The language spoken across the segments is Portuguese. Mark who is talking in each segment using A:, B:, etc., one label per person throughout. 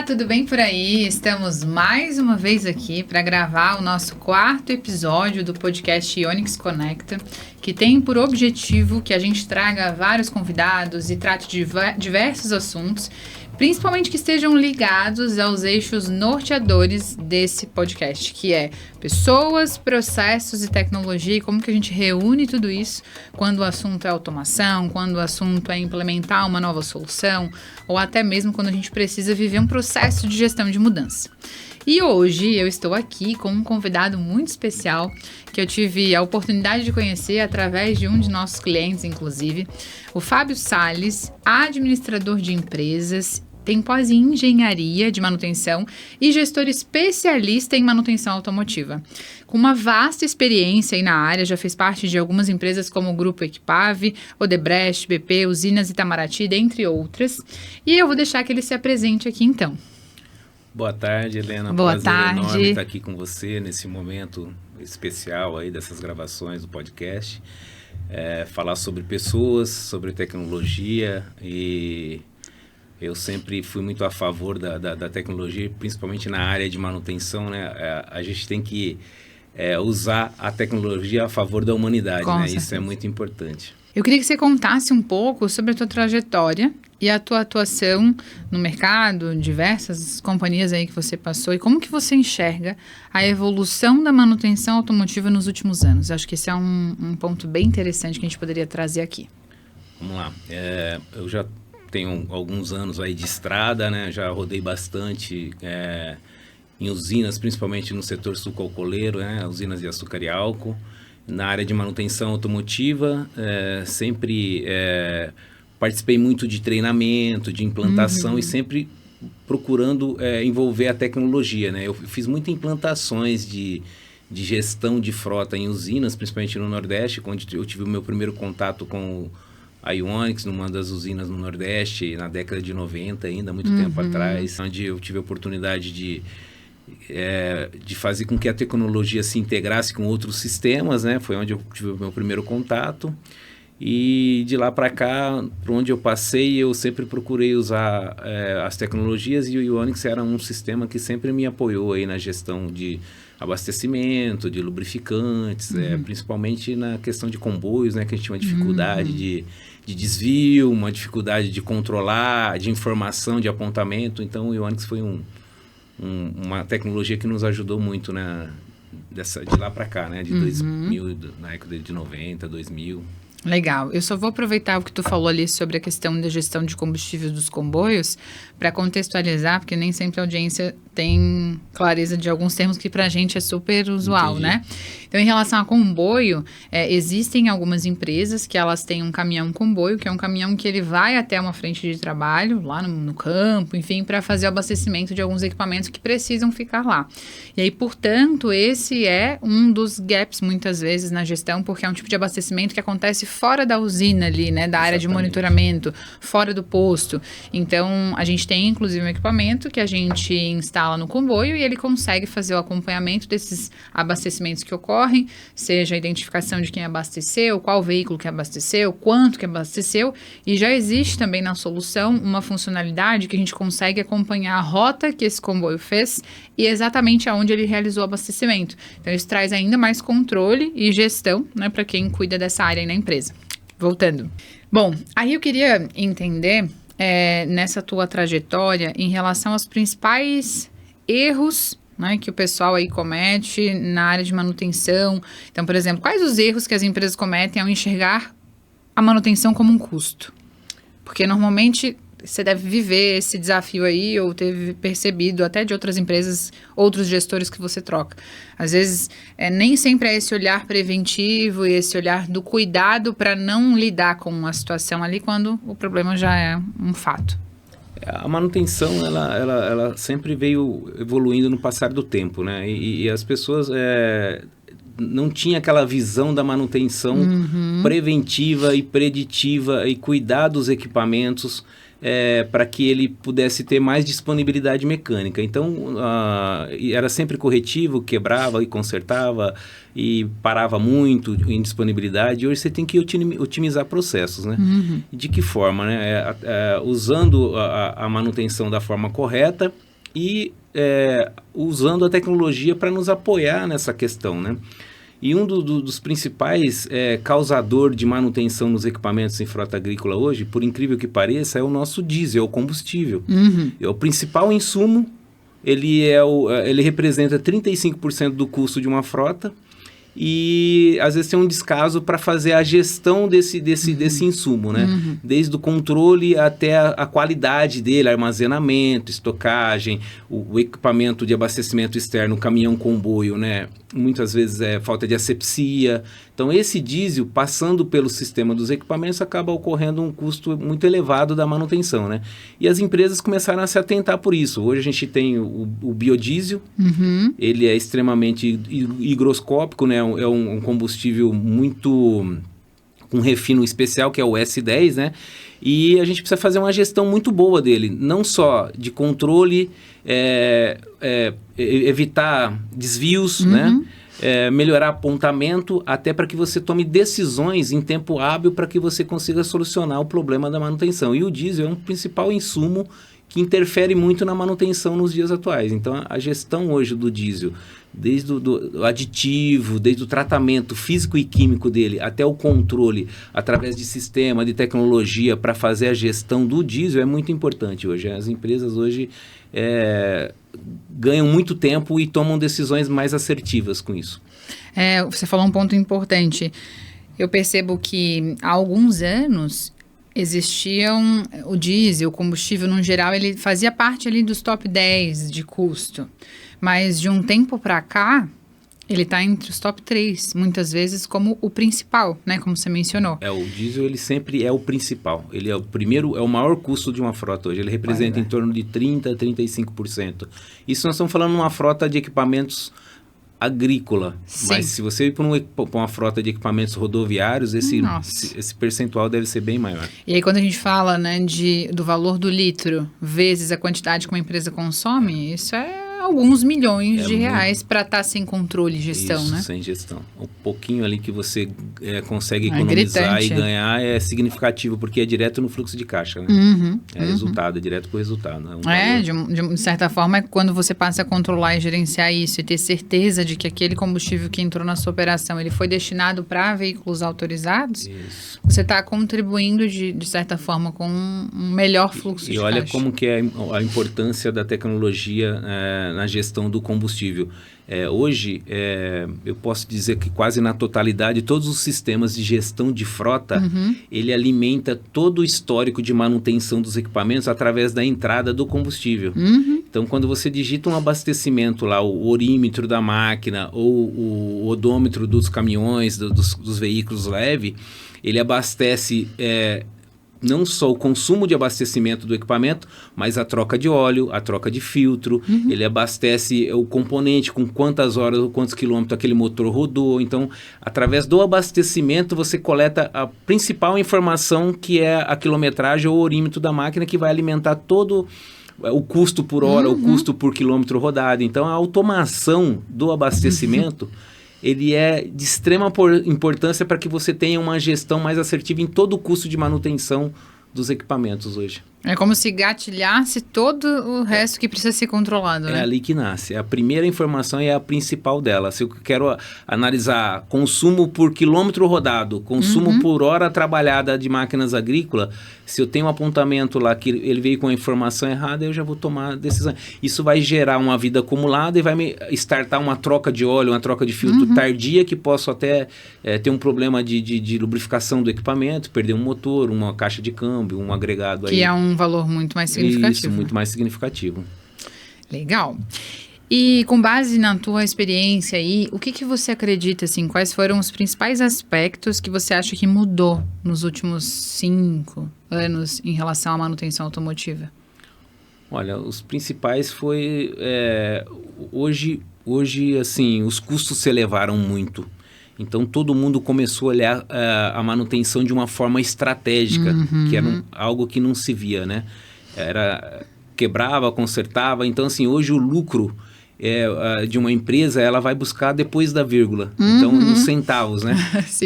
A: Olá, tudo bem por aí? Estamos mais uma vez aqui para gravar o nosso 4º episódio do podcast Ionix Conecta, que tem por objetivo que a gente traga vários convidados e trate de diversos assuntos, principalmente que estejam ligados aos eixos norteadores desse podcast, que é pessoas, processos e tecnologia, e como que a gente reúne tudo isso quando o assunto é automação, quando o assunto é implementar uma nova solução, ou até mesmo quando a gente precisa viver um processo de gestão de mudança. E hoje eu estou aqui com um convidado muito especial que eu tive a oportunidade de conhecer através de um de nossos clientes, inclusive, o Fábio Salles, administrador de empresas, tem pós em engenharia de manutenção e gestor especialista em manutenção automotiva. Com uma vasta experiência aí na área, já fez parte de algumas empresas como o Grupo Equipave, Odebrecht, BP, Usinas Itamaraty, dentre outras. E eu vou deixar que ele se apresente aqui então.
B: Boa tarde, Helena.
A: Boa tarde.
B: Enorme estar aqui com você nesse momento especial aí dessas gravações do podcast. Falar sobre pessoas, sobre tecnologia, e eu sempre fui muito a favor da tecnologia, principalmente na área de manutenção, né? A gente tem que usar a tecnologia a favor da humanidade, né? Isso é muito importante.
A: Eu queria que você contasse um pouco sobre a tua trajetória e a tua atuação no mercado, diversas companhias aí que você passou, e como que você enxerga a evolução da manutenção automotiva nos últimos anos. Acho que esse é um ponto bem interessante que a gente poderia trazer aqui.
B: Vamos lá. Eu já tenho alguns anos aí de estrada, né? Já rodei bastante em usinas, principalmente no setor sucroalcooleiro, né? Usinas de açúcar e álcool. Na área de manutenção automotiva, sempre participei muito de treinamento, de implantação, e sempre procurando envolver a tecnologia, né? Eu fiz muitas implantações de gestão de frota em usinas, principalmente no Nordeste, onde eu tive o meu primeiro contato com a Ionix, numa das usinas no Nordeste, na década de 90 ainda, muito tempo atrás, onde eu tive a oportunidade de fazer com que a tecnologia se integrasse com outros sistemas, né? Foi onde eu tive o meu primeiro contato. E de lá para cá, por onde eu passei, eu sempre procurei usar as tecnologias, e o Ionix era um sistema que sempre me apoiou aí na gestão de abastecimento, de lubrificantes, principalmente na questão de comboios, né? Que a gente tinha uma dificuldade de desvio, uma dificuldade de controlar, de informação, de apontamento. Então o Ionix foi uma tecnologia que nos ajudou muito, né? De lá para cá, né? De 2000, na década de 90, 2000.
A: Legal. Eu só vou aproveitar o que tu falou ali sobre a questão da gestão de combustíveis dos comboios para contextualizar, porque nem sempre a audiência tem clareza de alguns termos que para a gente é super usual, né? Então, em relação a comboio, existem algumas empresas que elas têm um caminhão comboio, que é um caminhão que ele vai até uma frente de trabalho, lá no campo, enfim, para fazer o abastecimento de alguns equipamentos que precisam ficar lá. E aí, portanto, esse é um dos gaps, muitas vezes, na gestão, porque é um tipo de abastecimento que acontece fora da usina ali, né, da área de monitoramento, fora do posto. Então, a gente tem, inclusive, um equipamento que a gente instala no comboio e ele consegue fazer o acompanhamento desses abastecimentos que ocorrem, seja a identificação de quem abasteceu, qual veículo que abasteceu, quanto que abasteceu, e já existe também na solução uma funcionalidade que a gente consegue acompanhar a rota que esse comboio fez e exatamente aonde ele realizou o abastecimento. Então, isso traz ainda mais controle e gestão, né, para quem cuida dessa área aí na empresa. Voltando. Bom, aí eu queria entender nessa tua trajetória em relação aos principais erros, né, que o pessoal aí comete na área de manutenção. Então, por exemplo, quais os erros que as empresas cometem ao enxergar a manutenção como um custo? Porque normalmente você deve viver esse desafio aí, ou ter percebido até de outras empresas, outros gestores que você troca. Às vezes, nem sempre é esse olhar preventivo e esse olhar do cuidado para não lidar com uma situação ali quando o problema já é um fato.
B: A manutenção, ela sempre veio evoluindo no passar do tempo, né? E as pessoas não tinham aquela visão da manutenção preventiva e preditiva e cuidar dos equipamentos para que ele pudesse ter mais disponibilidade mecânica. Então, era sempre corretivo, quebrava e consertava e parava muito em disponibilidade. E hoje você tem que otimizar processos, né? De que forma, né? Usando a manutenção da forma correta, e usando a tecnologia para nos apoiar nessa questão, né? E um dos principais causador de manutenção nos equipamentos em frota agrícola hoje, por incrível que pareça, é o nosso diesel, é o combustível. É o principal insumo, ele representa 35% do custo de uma frota e às vezes tem um descaso para fazer a gestão desse insumo, né? Desde o controle até a qualidade dele, armazenamento, estocagem, o equipamento de abastecimento externo, caminhão comboio, né? Muitas vezes falta de asepsia. Então esse diesel, passando pelo sistema dos equipamentos, acaba ocorrendo um custo muito elevado da manutenção, né? E as empresas começaram a se atentar por isso. Hoje a gente tem o biodiesel, ele é extremamente higroscópico, né? É um combustível muito com refino especial, que é o S10, né? E a gente precisa fazer uma gestão muito boa dele, não só de controle, evitar desvios, né? Melhorar apontamento, até para que você tome decisões em tempo hábil para que você consiga solucionar o problema da manutenção. E o diesel é um principal insumo que interfere muito na manutenção nos dias atuais. Então, a gestão hoje do diesel, desde o aditivo, desde o tratamento físico e químico dele, até o controle através de sistema, de tecnologia para fazer a gestão do diesel é muito importante hoje. As empresas hoje ganham muito tempo e tomam decisões mais assertivas com isso.
A: Você falou um ponto importante. Eu percebo que há alguns anos o diesel, o combustível no geral, ele fazia parte ali dos top 10 de custo. Mas de um tempo para cá, ele está entre os top 3, muitas vezes como o principal, né? Como você mencionou.
B: O diesel, ele sempre é o principal. Ele é o maior custo de uma frota hoje. Ele representa em torno de 30% a 35%. Isso nós estamos falando de uma frota de equipamentos agrícola. Sim. Mas se você ir para uma frota de equipamentos rodoviários, esse percentual deve ser bem maior.
A: E aí quando a gente fala, né, do valor do litro vezes a quantidade que uma empresa consome, isso é alguns milhões de reais para estar sem controle e gestão, né?
B: Sem gestão. Um pouquinho ali que você consegue economizar e ganhar é significativo, porque é direto no fluxo de caixa, né? Resultado, é direto para o resultado.
A: De certa forma, quando você passa a controlar e gerenciar isso e ter certeza de que aquele combustível que entrou na sua operação, ele foi destinado para veículos autorizados, você está contribuindo de certa forma com um melhor fluxo de caixa.
B: E olha como que é a importância da tecnologia na gestão do combustível. Hoje, eu posso dizer que quase na totalidade, todos os sistemas de gestão de frota, ele alimenta todo o histórico de manutenção dos equipamentos através da entrada do combustível. Então, quando você digita um abastecimento lá, o orímetro da máquina ou o odômetro dos caminhões, dos veículos leve, ele abastece não só o consumo de abastecimento do equipamento, mas a troca de óleo, a troca de filtro, ele abastece o componente com quantas horas ou quantos quilômetros aquele motor rodou. Então, através do abastecimento, você coleta a principal informação, que é a quilometragem ou o orímetro da máquina, que vai alimentar todo o custo por hora, o custo por quilômetro rodado. Então, a automação do abastecimento ele é de extrema importância para que você tenha uma gestão mais assertiva em todo o custo de manutenção dos equipamentos hoje.
A: É como se gatilhasse todo o resto que precisa ser controlado, né?
B: É ali que nasce. A primeira informação é a principal dela. Se eu quero analisar consumo por quilômetro rodado, consumo por hora trabalhada de máquinas agrícolas, se eu tenho um apontamento lá que ele veio com a informação errada, eu já vou tomar a decisão. Isso vai gerar uma vida acumulada e vai me startar uma troca de óleo, uma troca de filtro tardia, que posso até ter um problema de lubrificação do equipamento, perder um motor, uma caixa de câmbio, um agregado aí.
A: Que é um valor muito mais significativo.
B: Isso, muito mais significativo.
A: Legal. E com base na tua experiência aí, o que você acredita, assim, quais foram os principais aspectos que você acha que mudou nos últimos 5 anos em relação à manutenção automotiva?
B: Olha, os principais foi... Hoje, assim, os custos se elevaram muito. Então, todo mundo começou a olhar a manutenção de uma forma estratégica, que era algo que não se via, né? Quebrava, consertava. Então, assim, hoje o lucro de uma empresa, ela vai buscar depois da vírgula. Então, nos centavos, né?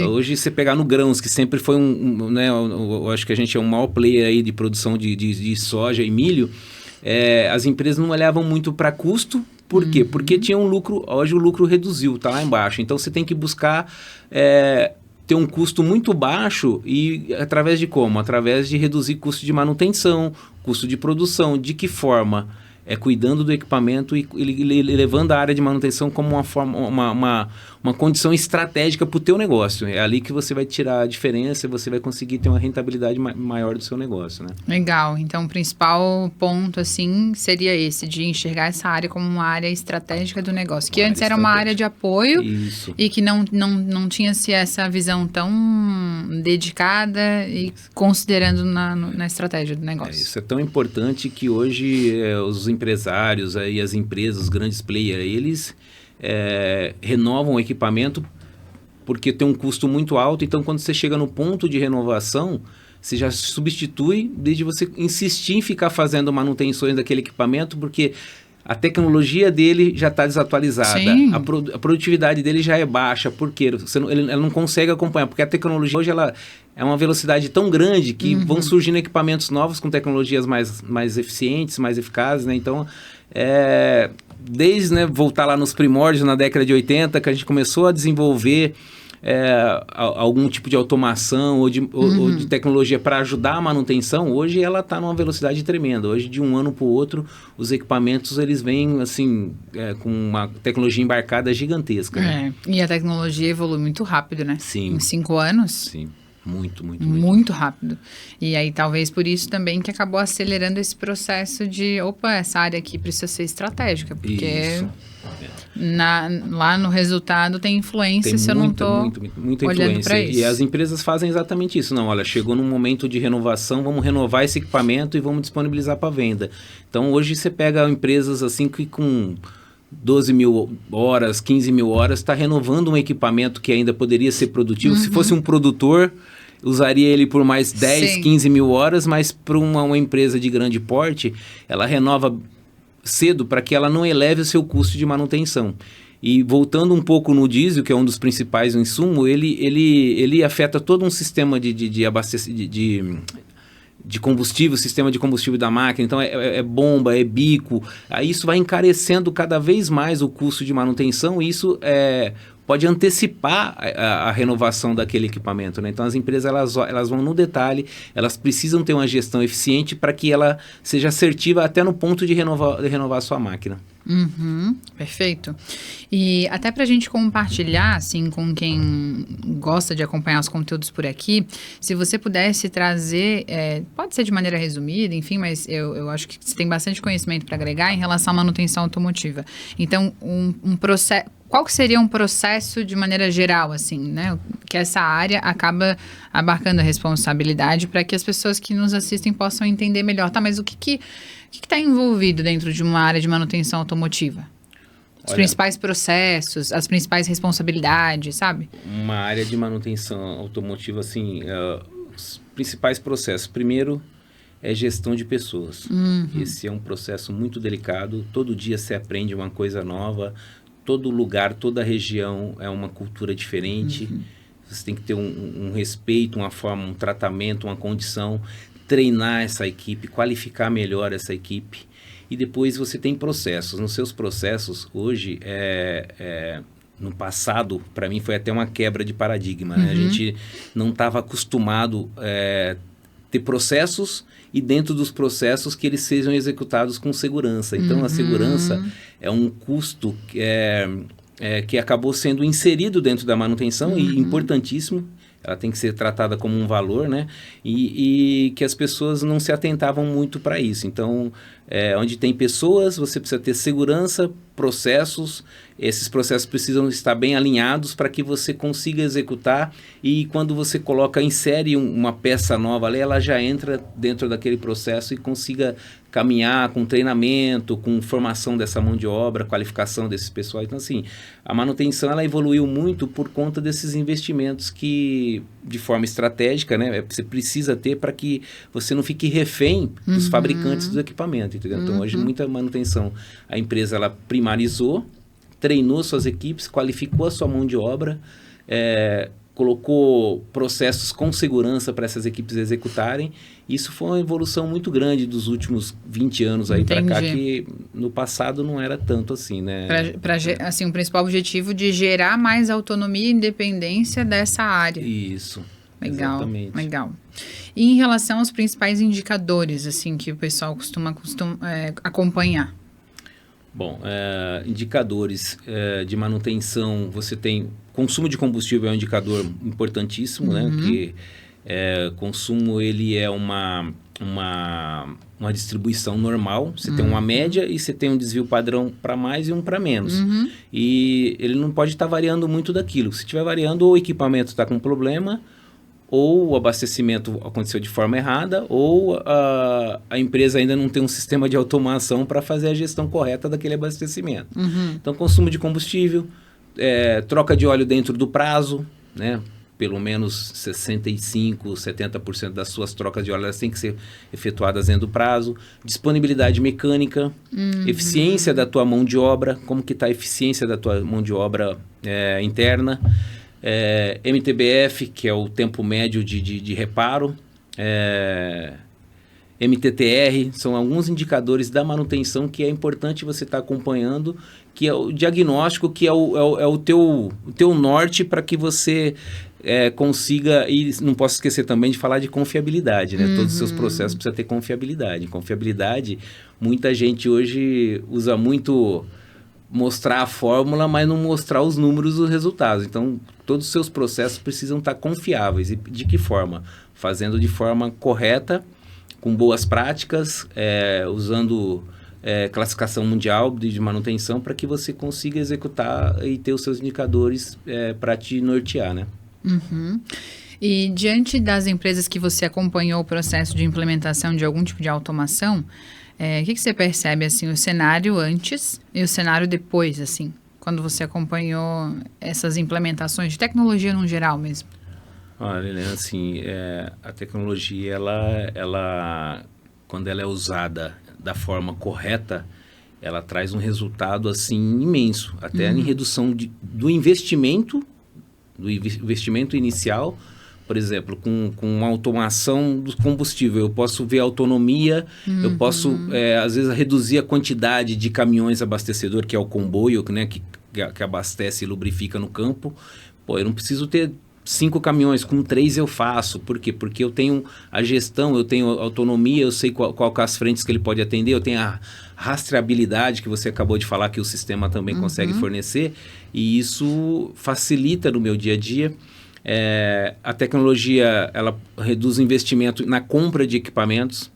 B: Hoje, você pegar no Grãos, que sempre foi né? Eu acho que a gente é o maior player aí de produção de soja e milho. as empresas não olhavam muito para custo. Por quê? Porque tinha um lucro, hoje o lucro reduziu, está lá embaixo. Então você tem que buscar ter um custo muito baixo e através de como? Através de reduzir custo de manutenção, custo de produção. De que forma? Cuidando do equipamento e levando a área de manutenção como uma condição estratégica para o teu negócio. É ali que você vai tirar a diferença e você vai conseguir ter uma rentabilidade maior do seu negócio, né?
A: Legal. Então, o principal ponto, assim, seria esse, de enxergar essa área como uma área estratégica do negócio. Que antes era uma área de apoio.
B: Isso.
A: E que não tinha-se essa visão tão dedicada e considerando na estratégia do negócio.
B: Isso é tão importante que hoje os empresários, aí, as empresas, os grandes players, eles renovam o equipamento porque tem um custo muito alto. Então, quando você chega no ponto de renovação, você já substitui desde você insistir em ficar fazendo manutenções daquele equipamento, porque a tecnologia dele já está desatualizada, a produtividade dele já é baixa, porque ela não consegue acompanhar, porque a tecnologia hoje ela é uma velocidade tão grande que vão surgindo equipamentos novos com tecnologias mais eficientes, mais eficazes, né? Então, desde voltar lá nos primórdios, na década de 80, que a gente começou a desenvolver algum tipo de automação ou de tecnologia para ajudar a manutenção, hoje ela está numa velocidade tremenda. Hoje, de um ano para o outro, os equipamentos eles vêm assim, com uma tecnologia embarcada gigantesca. Né?
A: E a tecnologia evolui muito rápido, né?
B: Sim.
A: Em 5 anos.
B: Sim. Muito
A: rápido. E aí, talvez por isso também que acabou acelerando esse processo de, essa área aqui precisa ser estratégica, porque lá no resultado tem influência se eu não estou olhando para isso.
B: E as empresas fazem exatamente isso. Não, olha, chegou num momento de renovação, vamos renovar esse equipamento e vamos disponibilizar para venda. Então, hoje você pega empresas assim que com 12 mil horas, 15 mil horas, está renovando um equipamento que ainda poderia ser produtivo. Se fosse um produtor, usaria ele por mais 10, 15 mil horas, mas para uma empresa de grande porte, ela renova cedo para que ela não eleve o seu custo de manutenção. E voltando um pouco no diesel, que é um dos principais insumos, ele afeta todo um sistema de abastecimento, de combustível, sistema de combustível da máquina. Então, é bomba, é bico. Aí isso vai encarecendo cada vez mais o custo de manutenção e isso pode antecipar a renovação daquele equipamento. Né? Então, as empresas elas vão no detalhe, elas precisam ter uma gestão eficiente para que ela seja assertiva até no ponto de renovar a sua máquina.
A: Perfeito. E até para a gente compartilhar, assim, com quem gosta de acompanhar os conteúdos por aqui, se você pudesse trazer, pode ser de maneira resumida, enfim, mas eu acho que você tem bastante conhecimento para agregar em relação à manutenção automotiva. Então, um processo... Qual que seria um processo de maneira geral, assim, né? Que essa área acaba abarcando a responsabilidade para que as pessoas que nos assistem possam entender melhor. Tá, mas o que está envolvido dentro de uma área de manutenção automotiva? Os principais processos, as principais responsabilidades, sabe?
B: Uma área de manutenção automotiva, assim, os principais processos. Primeiro, é gestão de pessoas. Esse é um processo muito delicado. Todo dia você aprende uma coisa nova. Todo lugar, toda região é uma cultura diferente. Você tem que ter um respeito, uma forma, um tratamento, uma condição, treinar essa equipe, qualificar melhor essa equipe. E depois você tem processos. Nos seus processos, hoje, no passado, para mim, foi até uma quebra de paradigma. Né? A gente não estava acostumado a ter processos e dentro dos processos que eles sejam executados com segurança. Então, a segurança é um custo que acabou sendo inserido dentro da manutenção e importantíssimo. Ela tem que ser tratada como um valor, né? E que as pessoas não se atentavam muito para isso. Então, onde tem pessoas, você precisa ter segurança, processos. Esses processos precisam estar bem alinhados para que você consiga executar. E quando você insere uma peça nova ali, ela já entra dentro daquele processo e consiga caminhar com treinamento, com formação dessa mão de obra, qualificação desses pessoal. Então, assim, a manutenção ela evoluiu muito por conta desses investimentos que, de forma estratégica, né, você precisa ter para que você não fique refém dos fabricantes do equipamento, entendeu? Então, hoje, muita manutenção, a empresa ela primarizou, treinou suas equipes, qualificou a sua mão de obra, colocou processos com segurança para essas equipes executarem. Isso foi uma evolução muito grande dos últimos 20 anos aí para cá, que no passado não era tanto assim, né?
A: Assim, o principal objetivo de gerar mais autonomia e independência dessa área.
B: Isso.
A: Legal,
B: exatamente.
A: Legal. E em relação aos principais indicadores, assim, que o pessoal costuma acompanhar?
B: Bom, indicadores de manutenção, você tem... Consumo de combustível é um indicador importantíssimo, né? Porque consumo, ele é uma distribuição normal. Você tem uma média e você tem um desvio padrão para mais e um para menos. E ele não pode estar variando muito daquilo. Se estiver variando, ou o equipamento está com problema, ou o abastecimento aconteceu de forma errada, ou a empresa ainda não tem um sistema de automação para fazer a gestão correta daquele abastecimento. Então, consumo de combustível, troca de óleo dentro do prazo, né? Pelo menos 65%, 70% das suas trocas de óleo elas têm que ser efetuadas dentro do prazo. Disponibilidade mecânica, eficiência da tua mão de obra, como que está a eficiência da tua mão de obra interna. MTBF, que é o tempo médio de reparo, MTTR, são alguns indicadores da manutenção que é importante você estar acompanhando, que é o diagnóstico, que é o teu norte para que você consiga, e não posso esquecer também de falar de confiabilidade, né? Todos os seus processos precisam ter confiabilidade. Confiabilidade, muita gente hoje usa muito mostrar a fórmula, mas não mostrar os números e os resultados. Então, todos os seus processos precisam estar confiáveis. E de que forma? Fazendo de forma correta, com boas práticas, usando classificação mundial de manutenção para que você consiga executar e ter os seus indicadores para te nortear, né?
A: E diante das empresas que você acompanhou o processo de implementação de algum tipo de automação, o que você percebe, assim, o cenário antes e o cenário depois, assim, quando você acompanhou essas implementações de tecnologia no geral mesmo?
B: Olha, Helena, assim, a tecnologia, ela, quando ela é usada da forma correta, ela traz um resultado, assim, imenso. Até em redução do investimento inicial. Por exemplo, com automação do combustível, eu posso ver a autonomia, eu posso, às vezes, reduzir a quantidade de caminhões abastecedor, que é o comboio, né, que abastece e lubrifica no campo. Pô, eu não preciso ter 5 caminhões, com 3 eu faço. Por quê? Porque eu tenho a gestão, eu tenho autonomia, eu sei qual as frentes que ele pode atender, eu tenho a rastreabilidade que você acabou de falar que o sistema também consegue fornecer, e isso facilita no meu dia a dia. A tecnologia, ela reduz o investimento na compra de equipamentos,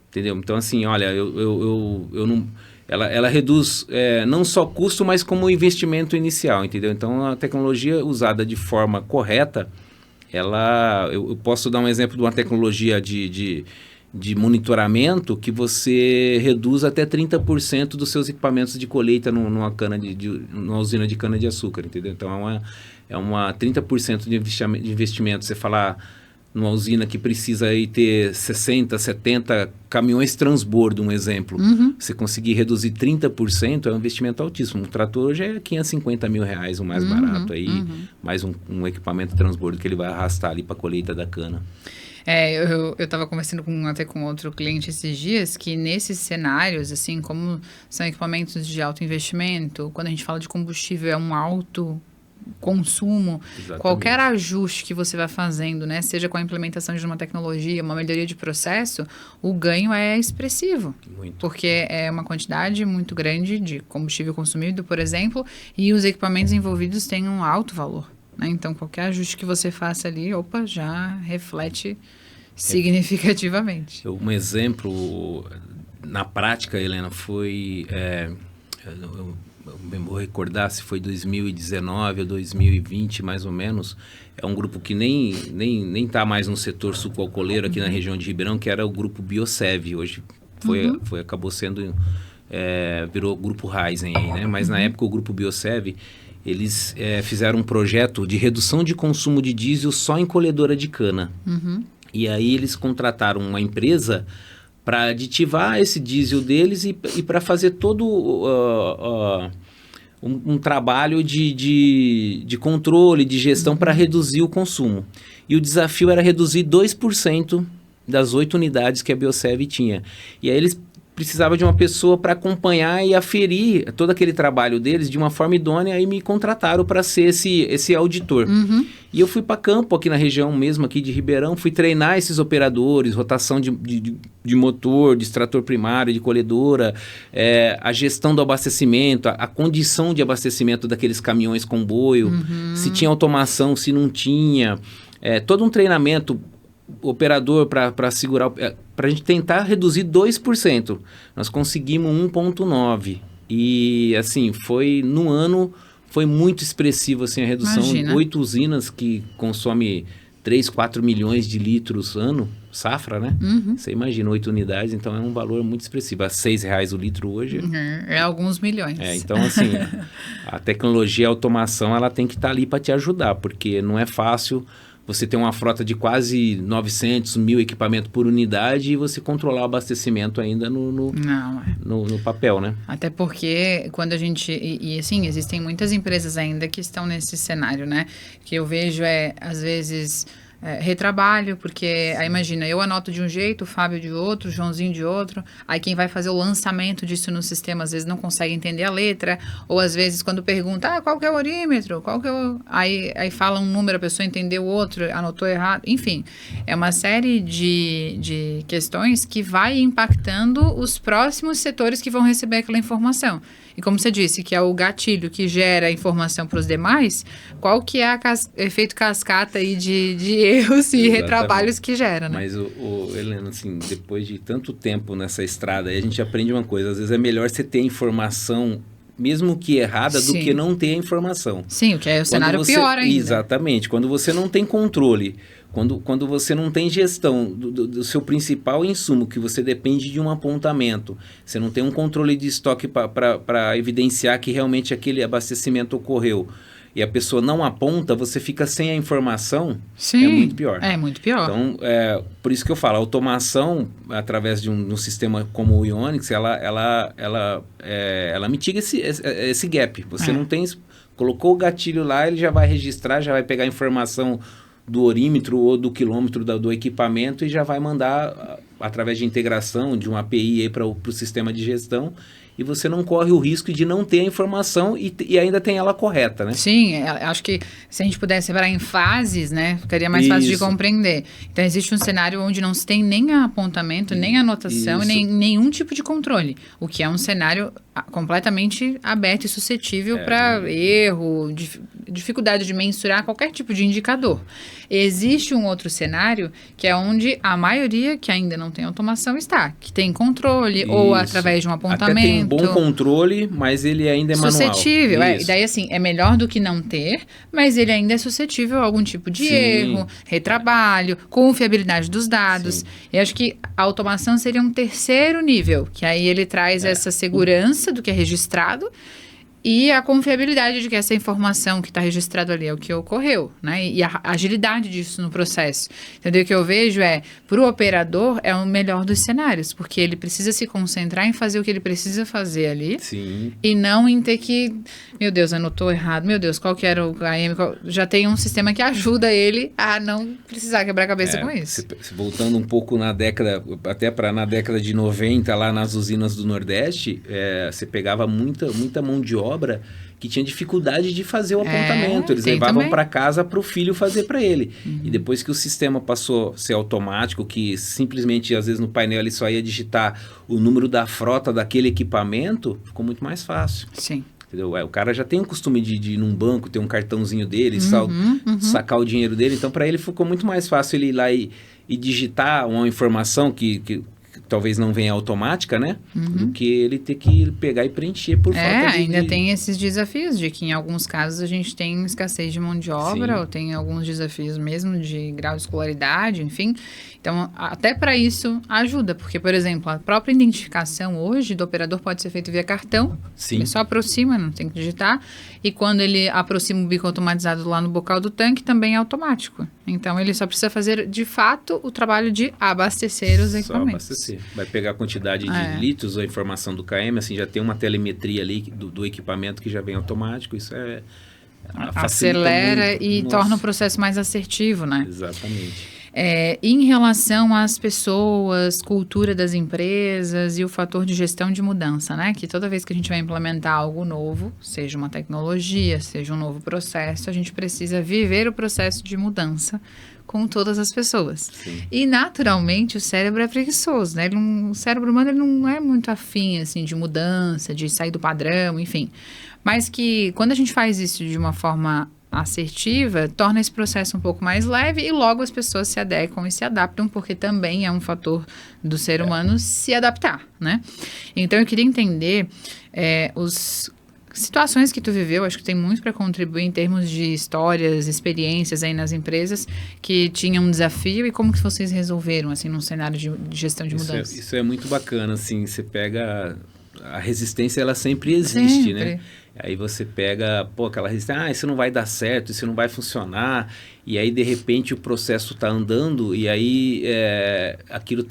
B: entendeu? Então, assim, olha, eu não... Ela reduz não só custo, mas como investimento inicial, entendeu? Então, a tecnologia usada de forma correta, eu posso dar um exemplo de uma tecnologia de monitoramento que você reduz até 30% dos seus equipamentos de colheita numa usina de cana-de-açúcar, entendeu? Então, é uma 30% de investimento. Você falar numa usina que precisa aí ter 60, 70 caminhões transbordo, um exemplo. Você conseguir reduzir 30% é um investimento altíssimo. Um trator hoje é R$550 mil, o mais barato aí, mais um equipamento transbordo que ele vai arrastar ali para a colheita da cana.
A: Eu estava conversando até com outro cliente esses dias, que nesses cenários, assim, como são equipamentos de alto investimento, quando a gente fala de combustível, é um alto consumo. Exatamente. Qualquer ajuste que você vai fazendo, né, seja com a implementação de uma tecnologia, uma melhoria de processo, o ganho é expressivo.
B: Muito.
A: Porque é uma quantidade muito grande de combustível consumido, por exemplo, e os equipamentos envolvidos têm um alto valor, né? Então, qualquer ajuste que você faça ali, já reflete significativamente.
B: Um exemplo, na prática, Helena, foi... eu vou recordar se foi 2019 ou 2020, mais ou menos. É um grupo que nem está mais no setor sucoalcooleiro aqui na região de Ribeirão, que era o grupo Biosev. Hoje acabou sendo... virou grupo Raizen aí, né? Mas na época o grupo Biosev, eles fizeram um projeto de redução de consumo de diesel só em colhedora de cana. E aí eles contrataram uma empresa para aditivar esse diesel deles e para fazer todo um trabalho de controle, de gestão para reduzir o consumo. E o desafio era reduzir 2% das 8 unidades que a Biosev tinha. E aí eles precisavam de uma pessoa para acompanhar e aferir todo aquele trabalho deles de uma forma idônea e me contrataram para ser esse auditor. E eu fui para campo aqui na região mesmo, aqui de Ribeirão, fui treinar esses operadores, rotação de motor, de extrator primário, de colhedora, a gestão do abastecimento, a condição de abastecimento daqueles caminhões comboio, se tinha automação, se não tinha, todo um treinamento operador para segurar, para a gente tentar reduzir 2%. Nós conseguimos 1,9%. E assim, no ano foi muito expressivo assim, a redução.
A: Imagina.
B: 8 usinas que consomem 3, 4 milhões de litros ano, safra, né? Você imagina, 8 unidades, então é um valor muito expressivo. A R$6 o litro hoje.
A: É alguns milhões.
B: Então assim, a tecnologia e a automação, ela tem que estar ali para te ajudar, porque não é fácil você ter uma frota de quase 900 mil equipamentos por unidade e você controlar o abastecimento ainda no papel, né?
A: Até porque quando a gente... E assim, existem muitas empresas ainda que estão nesse cenário, né? Que eu vejo às vezes... retrabalho, porque aí imagina, eu anoto de um jeito, o Fábio de outro, o Joãozinho de outro, aí quem vai fazer o lançamento disso no sistema às vezes não consegue entender a letra, ou às vezes quando pergunta, qual que é o orímetro, qual que é o... Aí fala um número, a pessoa entendeu o outro, anotou errado, enfim, é uma série de questões que vai impactando os próximos setores que vão receber aquela informação. E como você disse, que é o gatilho que gera a informação para os demais, qual que é o efeito cascata aí de erros e retrabalhos que gera, né?
B: Mas, Helena, assim, depois de tanto tempo nessa estrada, a gente aprende uma coisa, às vezes é melhor você ter informação, mesmo que errada, do que não ter a informação.
A: Sim, o que é o cenário pior ainda.
B: Exatamente, quando você não tem controle, quando você não tem gestão do seu principal insumo, que você depende de um apontamento, você não tem um controle de estoque para evidenciar que realmente aquele abastecimento ocorreu, e a pessoa não aponta, você fica sem a informação.
A: Sim,
B: é muito pior.
A: É muito pior.
B: Então, por isso que eu falo, a automação, através de um sistema como o Ionix, ela mitiga esse gap. Você não tem... Colocou o gatilho lá, ele já vai registrar, já vai pegar a informação do orímetro ou do quilômetro do equipamento e já vai mandar, através de integração de uma API para o sistema de gestão, e você não corre o risco de não ter a informação e ainda tem ela correta, né?
A: Sim, acho que se a gente pudesse separar em fases, né, ficaria mais fácil de compreender. Então, existe um cenário onde não se tem nem apontamento, nem anotação, nem nenhum tipo de controle, o que é um cenário completamente aberto e suscetível para erro, dificuldade de mensurar qualquer tipo de indicador. Existe um outro cenário que é onde a maioria que ainda não tem automação está, que tem controle ou através de um apontamento.
B: Até tem um bom controle, mas ele ainda é manual.
A: Suscetível, e daí assim, é melhor do que não ter, mas ele ainda é suscetível a algum tipo de erro, retrabalho, confiabilidade dos dados. Eu acho que a automação seria um terceiro nível, que aí ele traz essa segurança do que é registrado e a confiabilidade de que essa informação que está registrada ali é o que ocorreu, né? E a agilidade disso no processo. Entendeu? O que eu vejo para o operador, é o melhor dos cenários, porque ele precisa se concentrar em fazer o que ele precisa fazer ali.
B: Sim.
A: E não em ter que, meu Deus, anotou errado, meu Deus, qual que era o AM? Já tem um sistema que ajuda ele a não precisar quebrar a cabeça com isso.
B: Voltando um pouco na década de 90, lá nas usinas do Nordeste, você pegava muita mão de obra que tinha dificuldade de fazer o apontamento. Eles levavam para casa para o filho fazer para ele. E depois que o sistema passou a ser automático, que simplesmente, às vezes, no painel ele só ia digitar o número da frota daquele equipamento, ficou muito mais fácil.
A: Sim.
B: Entendeu? O cara já tem o costume de ir num banco, ter um cartãozinho dele, sacar o dinheiro dele. Então, para ele ficou muito mais fácil ele ir lá e digitar uma informação que talvez não venha automática, né? Do que ele ter que pegar e preencher por falta
A: ainda tem esses desafios de que em alguns casos a gente tem escassez de mão de obra, ou tem alguns desafios mesmo de grau de escolaridade, enfim. Então, até para isso ajuda, porque, por exemplo, a própria identificação hoje do operador pode ser feita via cartão.
B: Sim.
A: Ele só aproxima, não tem que digitar. E quando ele aproxima o bico automatizado lá no bocal do tanque, também é automático. Então, ele só precisa fazer, de fato, o trabalho de abastecer os equipamentos.
B: Vai pegar a quantidade de litros, a informação do KM, assim, já tem uma telemetria ali do equipamento que já vem automático, isso
A: acelera e torna o processo mais assertivo, né?
B: Exatamente.
A: Em relação às pessoas, cultura das empresas e o fator de gestão de mudança, né? Que toda vez que a gente vai implementar algo novo, seja uma tecnologia, seja um novo processo, a gente precisa viver o processo de mudança com todas as pessoas.
B: Sim.
A: E, naturalmente, o cérebro é preguiçoso, né? O cérebro humano ele não é muito afim, assim, de mudança, de sair do padrão, enfim. Mas que, quando a gente faz isso de uma forma assertiva, torna esse processo um pouco mais leve e logo as pessoas se adequam e se adaptam, porque também é um fator do ser humano se adaptar, né? Então, eu queria entender os situações que tu viveu, acho que tem muito para contribuir em termos de histórias, experiências aí nas empresas que tinham um desafio e como que vocês resolveram, assim, num cenário de gestão de mudança.
B: Isso é muito bacana, assim, você pega... A resistência, ela sempre existe, né? Aí você pega, aquela resistência, isso não vai dar certo, isso não vai funcionar, e aí, de repente, o processo está andando, e aí aquilo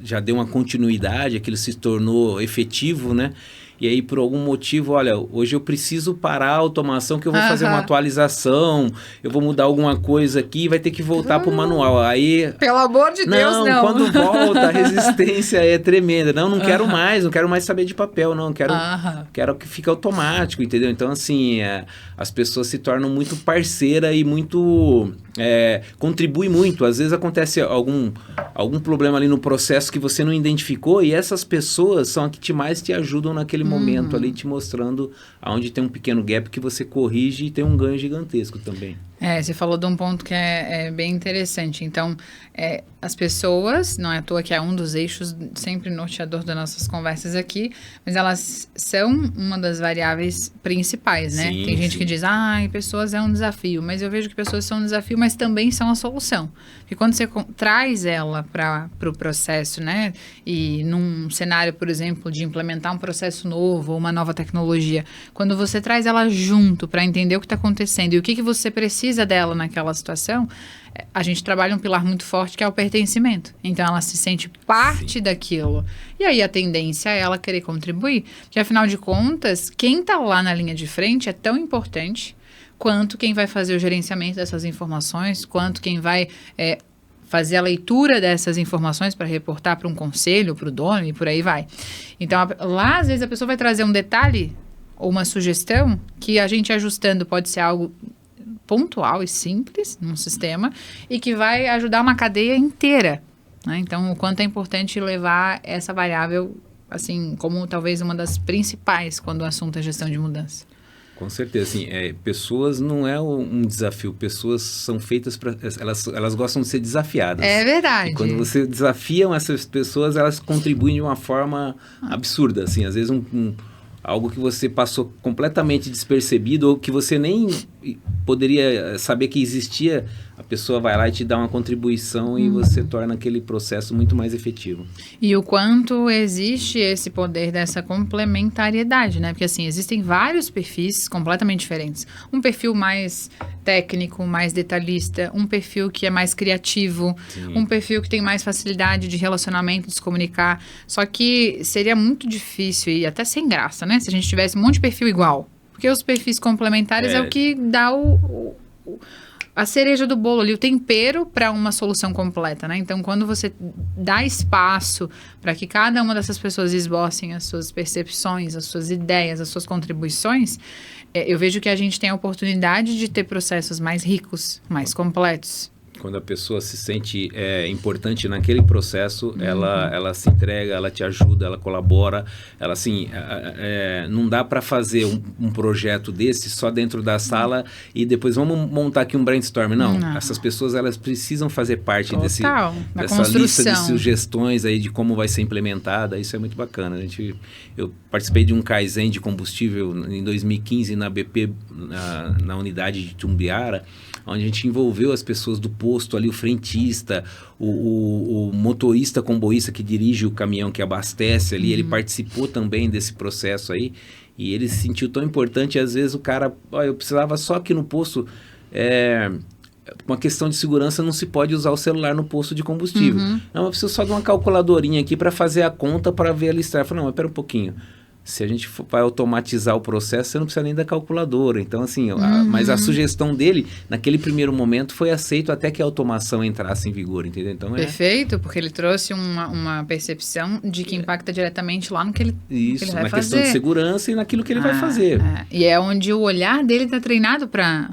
B: já deu uma continuidade, aquilo se tornou efetivo, né? E aí, por algum motivo, olha, hoje eu preciso parar a automação, que eu vou fazer uma atualização, eu vou mudar alguma coisa aqui, vai ter que voltar para o manual. Aí,
A: pelo amor de Deus, não.
B: Quando volta, a resistência é tremenda. Não quero mais saber de papel, não. Quero que fique automático, entendeu? Então, assim, as pessoas se tornam muito parceira e muito... contribui muito. Às vezes acontece algum problema ali no processo que você não identificou e essas pessoas são as que mais te ajudam naquele momento ali, te mostrando aonde tem um pequeno gap que você corrige e tem um ganho gigantesco também.
A: Você falou de um ponto que é bem interessante. Então, as pessoas, não é à toa que é um dos eixos sempre norteador das nossas conversas aqui, mas elas são uma das variáveis principais, né?
B: Sim,
A: tem gente que diz, pessoas é um desafio, mas eu vejo que pessoas são um desafio, mas também são a solução. Porque quando você traz ela para o processo, né? E num cenário, por exemplo, de implementar um processo novo ou uma nova tecnologia, quando você traz ela junto para entender o que está acontecendo e o que você precisa dela naquela situação, a gente trabalha um pilar muito forte que é o pertencimento. Então, ela se sente parte daquilo. E aí, a tendência é ela querer contribuir. Porque, afinal de contas, quem está lá na linha de frente é tão importante quanto quem vai fazer o gerenciamento dessas informações, quanto quem vai fazer a leitura dessas informações para reportar para um conselho, para o dono e por aí vai. Então, lá, às vezes, a pessoa vai trazer um detalhe ou uma sugestão que a gente ajustando pode ser algo pontual e simples num sistema e que vai ajudar uma cadeia inteira, né? Então, o quanto é importante levar essa variável, assim, como talvez uma das principais quando o assunto é gestão de mudança.
B: Com certeza, assim, pessoas não é um desafio, pessoas são feitas para... Elas gostam de ser desafiadas.
A: É verdade.
B: E quando você desafia essas pessoas, elas contribuem de uma forma absurda, assim, às vezes algo que você passou completamente despercebido ou que você nem poderia saber que existia, a pessoa vai lá e te dá uma contribuição e você torna aquele processo muito mais efetivo.
A: E o quanto existe esse poder dessa complementariedade, né? Porque, assim, existem vários perfis completamente diferentes. Um perfil mais técnico, mais detalhista, um perfil que é mais criativo, um perfil que tem mais facilidade de relacionamento, de se comunicar. Só que seria muito difícil e até sem graça, né? Se a gente tivesse um monte de perfil igual. Porque os perfis complementares é o que dá a cereja do bolo ali, o tempero para uma solução completa, né? Então, quando você dá espaço para que cada uma dessas pessoas esbocem as suas percepções, as suas ideias, as suas contribuições, eu vejo que a gente tem a oportunidade de ter processos mais ricos, mais completos.
B: Quando a pessoa se sente importante naquele processo, ela se entrega, ela te ajuda, ela colabora. Ela, assim, não dá para fazer um projeto desse só dentro da sala e depois vamos montar aqui um brainstorm. Não. Essas pessoas, elas precisam fazer parte dessa lista de sugestões aí de como vai ser implementada. Isso é muito bacana. Eu participei de um Kaizen de combustível em 2015 na BP, na unidade de Tumbiara, onde a gente envolveu as pessoas do posto ali, o frentista, o motorista comboísta que dirige o caminhão que abastece ali, ele participou também desse processo aí, e ele se sentiu tão importante, às vezes o cara, eu precisava só aqui no posto uma questão de segurança, não se pode usar o celular no posto de combustível. Não, eu preciso só de uma calculadorinha aqui para fazer a conta, para ver a listagem. Eu falei, não, mas espera um pouquinho. Se a gente vai automatizar o processo, você não precisa nem da calculadora. Então, assim, mas a sugestão dele, naquele primeiro momento, foi aceito até que a automação entrasse em vigor, entendeu? Então,
A: Perfeito, porque ele trouxe uma percepção de que impacta diretamente lá no que ele,
B: isso,
A: que ele vai
B: na
A: fazer.
B: questão de segurança e naquilo que ele vai fazer.
A: E é onde o olhar dele está treinado para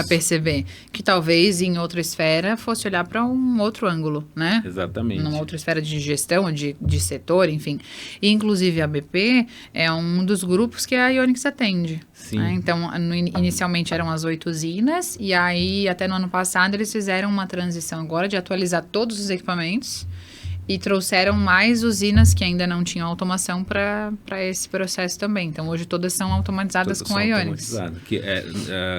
A: perceber. Que talvez em outra esfera fosse olhar para um outro ângulo, né?
B: Exatamente.
A: Numa outra esfera de gestão, de setor, enfim. E, inclusive, a BP é um dos grupos que a Ionix atende.
B: Sim.
A: Né? Então, inicialmente eram as 8 usinas, e aí, até no ano passado, eles fizeram uma transição agora de atualizar todos os equipamentos e trouxeram mais usinas que ainda não tinham automação para esse processo também. Então, hoje todas são automatizadas com a Ionix.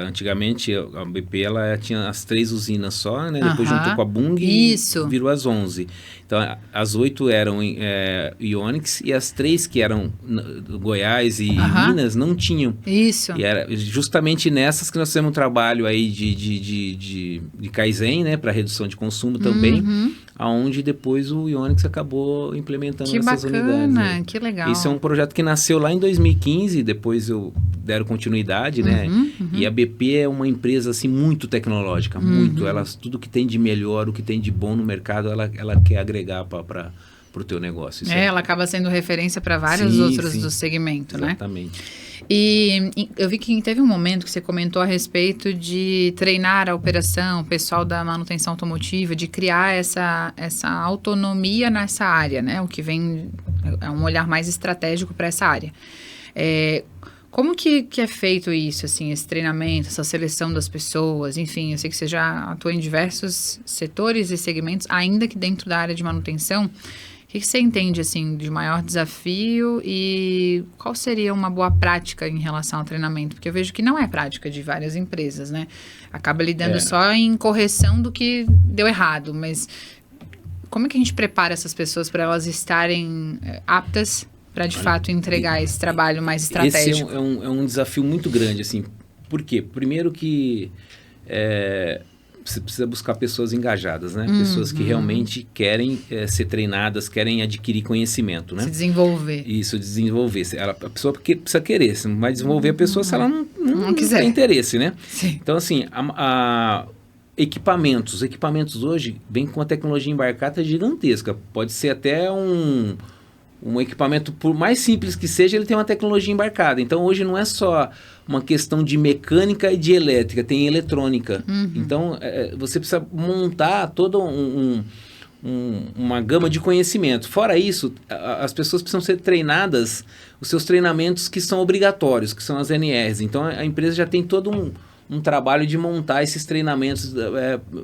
B: Antigamente, a BP ela tinha as 3 usinas só, né? Depois juntou com a Bung e virou as 11. Então, as 8 eram Ionix e as 3 que eram Goiás e Minas não tinham.
A: Isso.
B: E era justamente nessas que nós fizemos um trabalho aí de Kaizen, né? Para redução de consumo também. Aonde depois o Ionix acabou implementando essas unidades. Né?
A: Que legal.
B: Esse é um projeto que nasceu lá em 2015, depois deram continuidade, né? E a BP é uma empresa, assim, muito tecnológica, muito. Tudo que tem de melhor, o que tem de bom no mercado, ela quer agregar para o teu negócio.
A: Ela acaba sendo referência para vários outros do segmento, né?
B: Exatamente.
A: E eu vi que teve um momento que você comentou a respeito de treinar a operação, o pessoal da manutenção automotiva, de criar essa autonomia nessa área, né? O que vem é um olhar mais estratégico para essa área. Como que é feito isso, assim, esse treinamento, essa seleção das pessoas? Enfim, eu sei que você já atua em diversos setores e segmentos, ainda que dentro da área de manutenção. O que você entende, assim, de maior desafio e qual seria uma boa prática em relação ao treinamento? Porque eu vejo que não é prática de várias empresas, né? Acaba lidando só em correção do que deu errado, mas como é que a gente prepara essas pessoas para elas estarem aptas para, de fato, entregar esse trabalho mais estratégico?
B: Esse é um desafio muito grande, assim. Por quê? Primeiro que você precisa buscar pessoas engajadas, né? Pessoas que realmente querem ser treinadas, querem adquirir conhecimento, né?
A: Se desenvolver.
B: Isso, desenvolver. A pessoa precisa querer, você não vai desenvolver a pessoa se ela não
A: quiser.
B: Tem interesse, né?
A: Sim.
B: Então, assim, equipamentos hoje vêm com uma tecnologia embarcada gigantesca. Pode ser até um equipamento, por mais simples que seja, ele tem uma tecnologia embarcada. Então, hoje não é só uma questão de mecânica e de elétrica, tem eletrônica. Então, você precisa montar toda uma gama de conhecimento. Fora isso, as pessoas precisam ser treinadas, os seus treinamentos que são obrigatórios, que são as NRs. Então, a empresa já tem todo um trabalho de montar esses treinamentos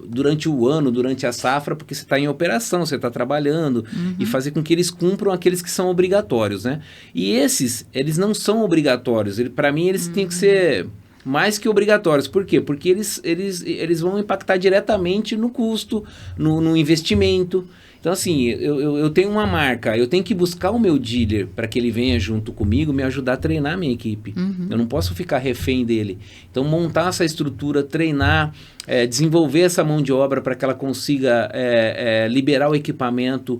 B: durante o ano, durante a safra, porque você está em operação, você está trabalhando, e fazer com que eles cumpram aqueles que são obrigatórios, né? E eles não são obrigatórios. Para mim, eles têm que ser mais que obrigatórios. Por quê? Porque eles vão impactar diretamente no custo, no investimento. Então, assim, eu tenho uma marca, eu tenho que buscar o meu dealer para que ele venha junto comigo me ajudar a treinar a minha equipe. Eu não posso ficar refém dele. Então, montar essa estrutura, treinar, desenvolver essa mão de obra para que ela consiga liberar o equipamento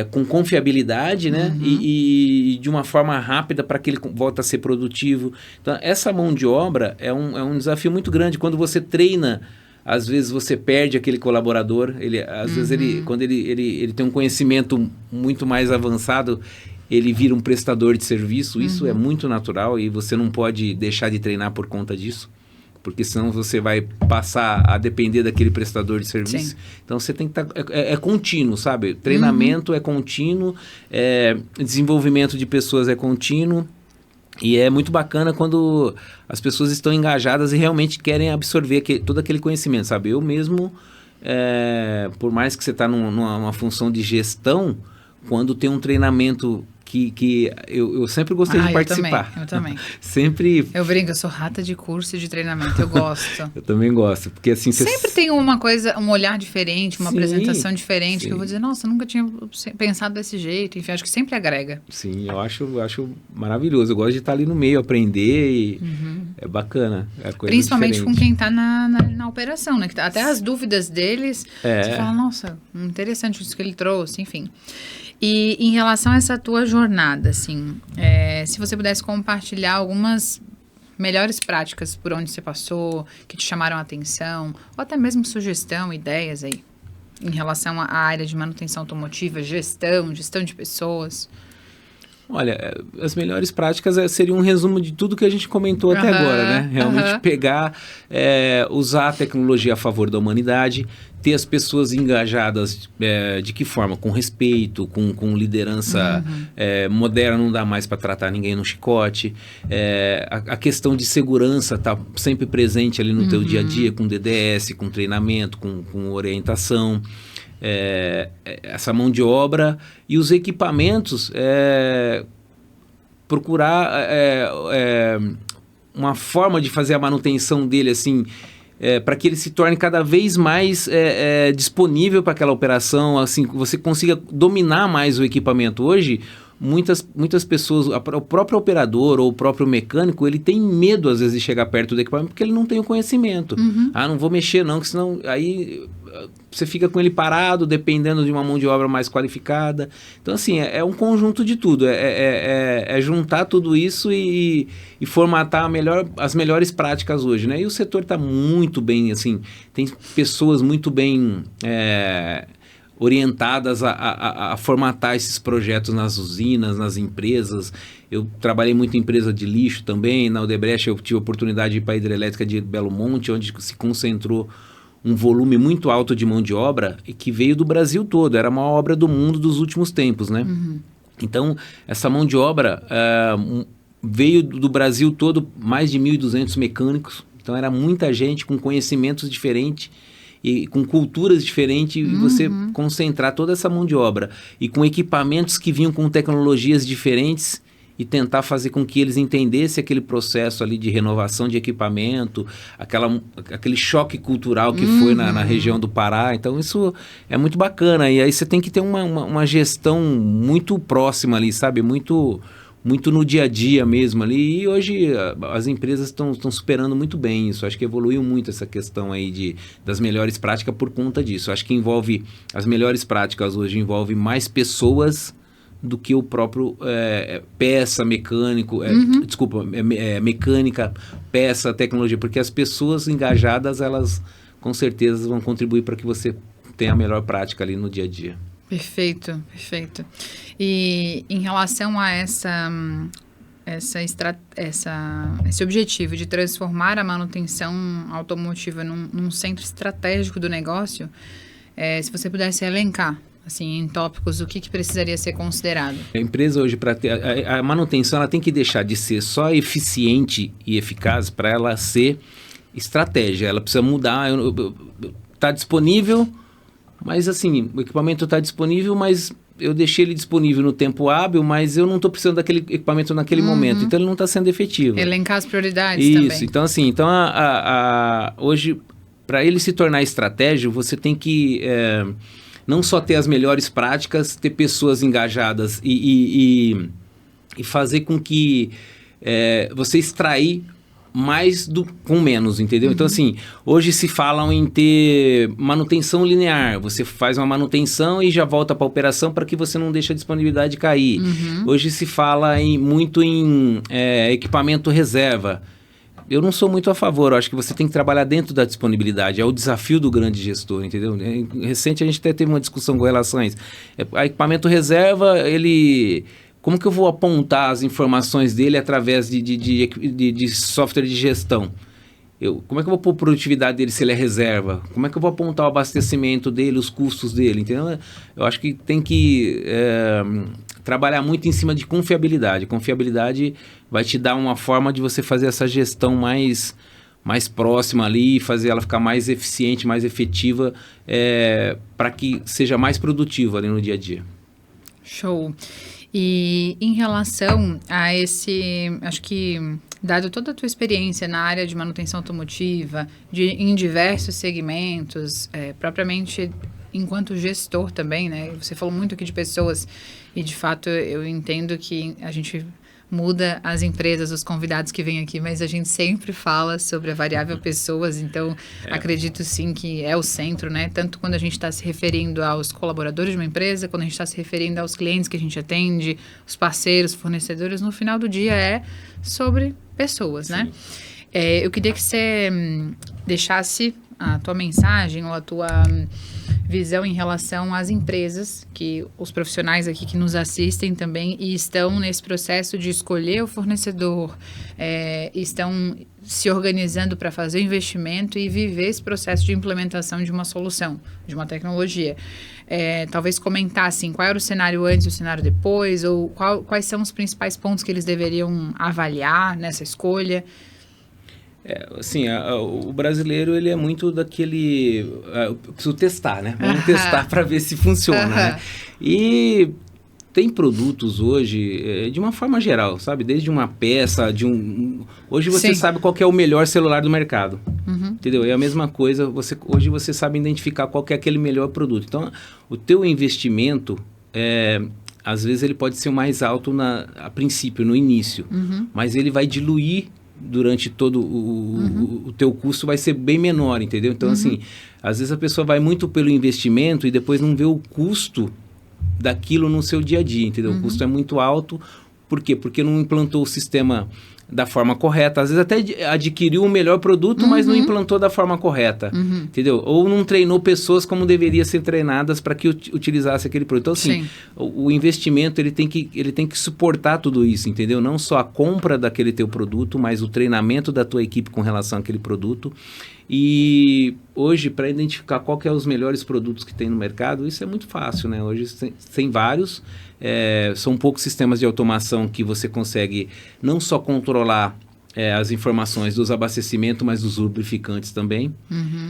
B: com confiabilidade, né? E de uma forma rápida para que ele volte a ser produtivo. Então, essa mão de obra é um desafio muito grande. Quando você treina, às vezes você perde aquele colaborador, às vezes quando ele tem um conhecimento muito mais avançado, ele vira um prestador de serviço. Isso é muito natural e você não pode deixar de treinar por conta disso, porque senão você vai passar a depender daquele prestador de serviço. Sim. Então você tem que estar... É contínuo, sabe? Treinamento é contínuo, desenvolvimento de pessoas é contínuo. E é muito bacana quando as pessoas estão engajadas e realmente querem absorver todo aquele conhecimento, sabe? Eu mesmo, por mais que você está numa função de gestão, quando tem um treinamento que eu sempre gostei de participar.
A: Eu também.
B: Sempre...
A: Eu brinco, eu sou rata de curso e de treinamento, eu gosto.
B: Eu também gosto, porque assim...
A: Sempre tem uma coisa, um olhar diferente, uma apresentação diferente, que eu vou dizer, nossa, eu nunca tinha pensado desse jeito. Enfim, acho que sempre agrega.
B: Sim, eu acho maravilhoso. Eu gosto de estar ali no meio, aprender e é bacana.
A: Principalmente com quem está na operação, né? Até as dúvidas deles, você fala, nossa, interessante isso que ele trouxe, enfim. E em relação a essa tua jornada, assim, se você pudesse compartilhar algumas melhores práticas por onde você passou, que te chamaram a atenção, ou até mesmo sugestão, ideias aí, em relação à área de manutenção automotiva, gestão de pessoas.
B: Olha, as melhores práticas seriam um resumo de tudo que a gente comentou até agora, né? Realmente pegar, usar a tecnologia a favor da humanidade, ter as pessoas engajadas de que forma? Com respeito, com liderança moderna, não dá mais para tratar ninguém no chicote. A questão de segurança tá sempre presente ali no teu dia a dia, com DDS, com treinamento, com orientação. Essa mão de obra e os equipamentos, procurar uma forma de fazer a manutenção dele assim, para que ele se torne cada vez mais disponível para aquela operação, assim, você consiga dominar mais o equipamento. Hoje, muitas pessoas, o próprio operador ou o próprio mecânico, ele tem medo às vezes de chegar perto do equipamento porque ele não tem o conhecimento. Não vou mexer não, que senão aí você fica com ele parado, dependendo de uma mão de obra mais qualificada. Então, assim, é um conjunto de tudo. É juntar tudo isso e formatar as melhores práticas hoje, né? E o setor está muito bem, assim, tem pessoas muito bem orientadas a formatar esses projetos nas usinas, nas empresas. Eu trabalhei muito em empresa de lixo também. Na Odebrecht eu tive a oportunidade de ir para a hidrelétrica de Belo Monte, onde se concentrou um volume muito alto de mão de obra e que veio do Brasil todo. Era uma obra do mundo dos últimos tempos, né? Então, essa mão de obra veio do Brasil todo, mais de 1.200 mecânicos. Então, era muita gente com conhecimentos diferentes e com culturas diferentes, e você concentrar toda essa mão de obra e com equipamentos que vinham com tecnologias diferentes e tentar fazer com que eles entendessem aquele processo ali de renovação de equipamento, aquele choque cultural que foi na região do Pará. Então isso é muito bacana, e aí você tem que ter uma gestão muito próxima ali, sabe? Muito no dia a dia mesmo ali, e hoje as empresas estão superando muito bem isso. Acho que evoluiu muito essa questão aí das melhores práticas por conta disso. Acho que as melhores práticas hoje envolvem mais pessoas do que o próprio peça, mecânico, mecânica, peça, tecnologia, porque as pessoas engajadas, elas com certeza vão contribuir para que você tenha a melhor prática ali no dia a dia.
A: Perfeito. E em relação a esse objetivo de transformar a manutenção automotiva num centro estratégico do negócio, se você pudesse elencar, assim, em tópicos, o que precisaria ser considerado?
B: A empresa hoje, para ter a manutenção, ela tem que deixar de ser só eficiente e eficaz para ela ser estratégia. Ela precisa mudar. Está disponível, mas assim, o equipamento está disponível, mas eu deixei ele disponível no tempo hábil, mas eu não estou precisando daquele equipamento naquele momento, então ele não está sendo efetivo.
A: Elencar as prioridades
B: também.
A: Isso,
B: então assim, hoje, para ele se tornar estratégico, você tem que não só ter as melhores práticas, ter pessoas engajadas e fazer com que você extrair mais com menos, entendeu? Então, assim, hoje se falam em ter manutenção linear. Você faz uma manutenção e já volta para a operação para que você não deixe a disponibilidade cair. Hoje se fala muito em equipamento reserva. Eu não sou muito a favor, eu acho que você tem que trabalhar dentro da disponibilidade, é o desafio do grande gestor, entendeu? Recente a gente até teve uma discussão com relação a isso. Equipamento reserva, como que eu vou apontar as informações dele através de software de gestão? Como é que eu vou pôr a produtividade dele se ele é reserva? Como é que eu vou apontar o abastecimento dele, os custos dele? Entendeu? Eu acho que tem que trabalhar muito em cima de confiabilidade. Confiabilidade vai te dar uma forma de você fazer essa gestão mais próxima ali, fazer ela ficar mais eficiente, mais efetiva, para que seja mais produtiva ali no dia a dia.
A: Show. E em relação a acho que, dado toda a tua experiência na área de manutenção automotiva, em diversos segmentos, propriamente enquanto gestor também, né? Você falou muito aqui de pessoas e, de fato, eu entendo que a gente muda as empresas, os convidados que vêm aqui, mas a gente sempre fala sobre a variável pessoas, então acredito sim que é o centro, né? Tanto quando a gente está se referindo aos colaboradores de uma empresa, quando a gente está se referindo aos clientes que a gente atende, os parceiros, fornecedores, no final do dia é sobre pessoas, sim, né? Eu queria que você deixasse a tua mensagem ou a tua visão em relação às empresas, que os profissionais aqui que nos assistem também e estão nesse processo de escolher o fornecedor, estão se organizando para fazer o investimento e viver esse processo de implementação de uma solução, de uma tecnologia. Talvez comentar assim, qual era o cenário antes e o cenário depois, ou quais são os principais pontos que eles deveriam avaliar nessa escolha.
B: Assim, o brasileiro, ele é muito daquele... eu preciso testar, né? Vamos testar para ver se funciona, né? E tem produtos hoje, de uma forma geral, sabe? Desde uma peça, hoje você sabe qual que é o melhor celular do mercado, entendeu? É a mesma coisa, hoje você sabe identificar qual que é aquele melhor produto. Então, o teu investimento, às vezes ele pode ser o mais alto a princípio, no início, mas ele vai diluir durante todo o teu custo, vai ser bem menor, entendeu? Então, assim, às vezes a pessoa vai muito pelo investimento e depois não vê o custo daquilo no seu dia a dia, entendeu? O custo é muito alto. Por quê? Porque não implantou o sistema da forma correta. Às vezes até adquiriu o melhor produto, mas não implantou da forma correta, entendeu? Ou não treinou pessoas como deveriam ser treinadas para que utilizasse aquele produto. Então, assim, o investimento, ele tem que suportar tudo isso, entendeu? Não só a compra daquele teu produto, mas o treinamento da tua equipe com relação àquele produto. E hoje, para identificar qual que é os melhores produtos que tem no mercado, isso é muito fácil, né? Hoje tem vários, são poucos sistemas de automação que você consegue não só controlar as informações dos abastecimentos, mas dos lubrificantes também.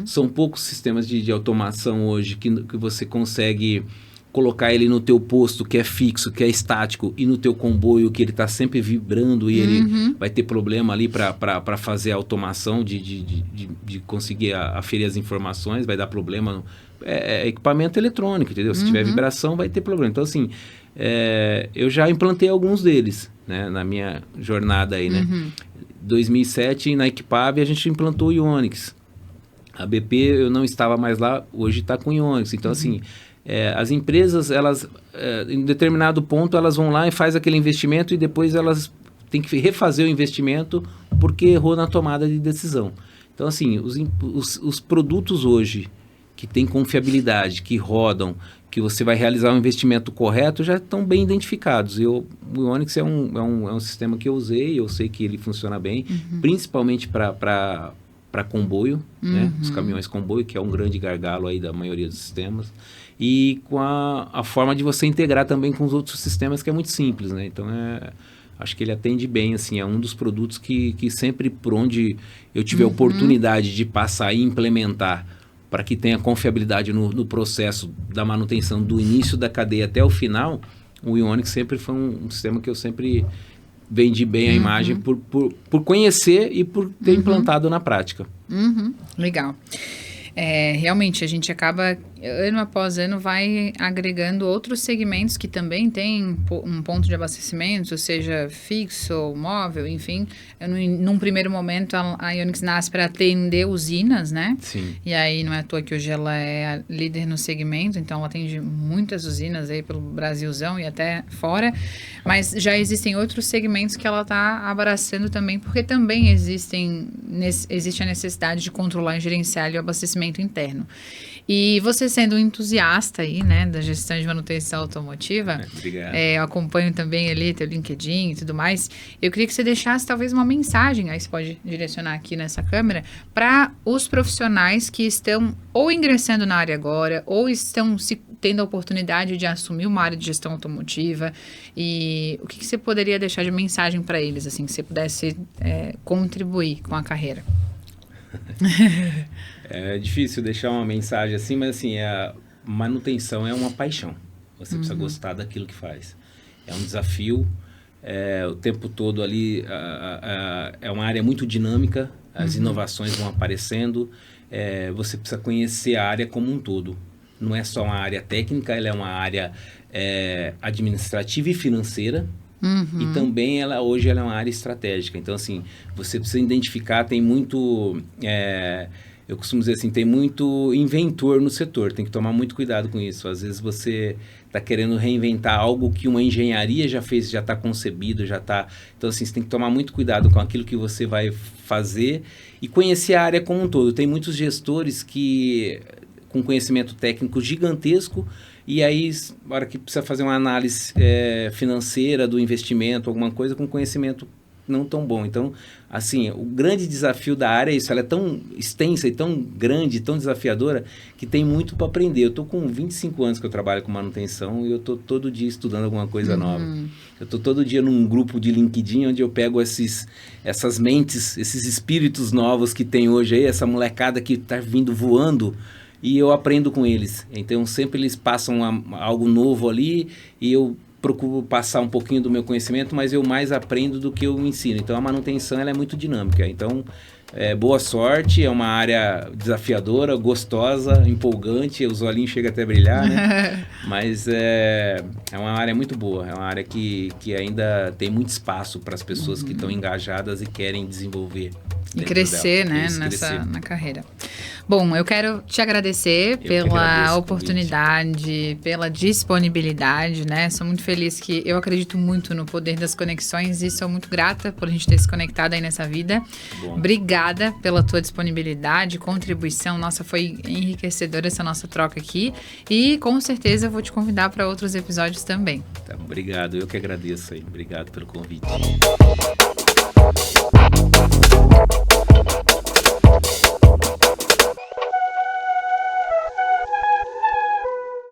B: São poucos sistemas de automação hoje que você consegue colocar ele no teu posto que é fixo, que é estático, e no teu comboio que ele está sempre vibrando e ele vai ter problema ali para fazer a automação de conseguir aferir as informações, vai dar problema. Equipamento eletrônico, entendeu? Se tiver vibração, vai ter problema. Então, assim, eu já implantei alguns deles, né, na minha jornada aí, né? 2007, na Equipave, a gente implantou o Ionix. A BP, eu não estava mais lá, hoje está com o Ionix. Então, assim... as empresas, elas, em determinado ponto, elas vão lá e faz aquele investimento e depois elas têm que refazer o investimento porque errou na tomada de decisão. Então, assim, os produtos hoje que têm confiabilidade, que rodam, que você vai realizar um investimento correto, já estão bem identificados. O Ionix é um sistema que eu usei, eu sei que ele funciona bem, principalmente para comboio, né? Os caminhões comboio, que é um grande gargalo aí da maioria dos sistemas. E com a forma de você integrar também com os outros sistemas, que é muito simples, né? Então, acho que ele atende bem, assim, é um dos produtos que sempre por onde eu tiver oportunidade de passar e implementar para que tenha confiabilidade no processo da manutenção do início da cadeia até o final, o Ionix sempre foi um sistema que eu sempre vendi bem a imagem por conhecer e por ter implantado na prática.
A: Legal. Realmente, a gente acaba, ano após ano, vai agregando outros segmentos que também têm um ponto de abastecimento, seja fixo ou móvel, enfim. Num primeiro momento, a Ionix nasce para atender usinas, né?
B: Sim.
A: E aí, não é à toa que hoje ela é a líder no segmento, então ela atende muitas usinas aí pelo Brasilzão e até fora. Mas já existem outros segmentos que ela está abraçando também, porque também existe a necessidade de controlar e gerenciar o abastecimento interno. E você sendo um entusiasta aí, né, da gestão de manutenção automotiva,
B: obrigado.
A: Eu acompanho também ali teu LinkedIn e tudo mais, eu queria que você deixasse talvez uma mensagem, aí você pode direcionar aqui nessa câmera, para os profissionais que estão ou ingressando na área agora, ou estão tendo a oportunidade de assumir uma área de gestão automotiva, e o que você poderia deixar de mensagem para eles, assim, que você pudesse contribuir com a carreira?
B: É difícil deixar uma mensagem assim, mas assim, a manutenção é uma paixão. Você precisa gostar daquilo que faz. É um desafio, o tempo todo ali, é uma área muito dinâmica, as inovações vão aparecendo, você precisa conhecer a área como um todo. não é só uma área técnica, ela é uma área administrativa e financeira. E também hoje ela é uma área estratégica. Então, assim, você precisa identificar, tem muito... eu costumo dizer assim, tem muito inventor no setor, tem que tomar muito cuidado com isso. Às vezes você está querendo reinventar algo que uma engenharia já fez, já está concebido, já está... Então, assim, você tem que tomar muito cuidado com aquilo que você vai fazer e conhecer a área como um todo. Tem muitos gestores com conhecimento técnico gigantesco, e aí, na hora que precisa fazer uma análise financeira do investimento, alguma coisa, com conhecimento não tão bom. Então, assim, o grande desafio da área é isso, ela é tão extensa e tão grande, tão desafiadora, que tem muito para aprender. Eu estou com 25 anos que eu trabalho com manutenção e eu estou todo dia estudando alguma coisa nova. Eu estou todo dia num grupo de LinkedIn onde eu pego essas mentes, esses espíritos novos que tem hoje aí, essa molecada que está vindo voando, e eu aprendo com eles. Então, sempre eles passam algo novo ali e eu procuro passar um pouquinho do meu conhecimento, mas eu mais aprendo do que eu ensino. Então, a manutenção ela é muito dinâmica. Então, boa sorte, é uma área desafiadora, gostosa, empolgante, os olhinhos chegam até a brilhar, né? Mas é uma área muito boa, é uma área que ainda tem muito espaço para as pessoas que estão engajadas e querem desenvolver.
A: E crescer, né, na carreira. Bom, eu quero te agradecer pela oportunidade, pela disponibilidade, né? Sou muito feliz que eu acredito muito no poder das conexões e sou muito grata por a gente ter se conectado aí nessa vida. Bom. Obrigada pela tua disponibilidade, contribuição. Nossa, foi enriquecedora essa nossa troca aqui. E com certeza eu vou te convidar para outros episódios também.
B: Tá, obrigado, eu que agradeço aí. Obrigado pelo convite.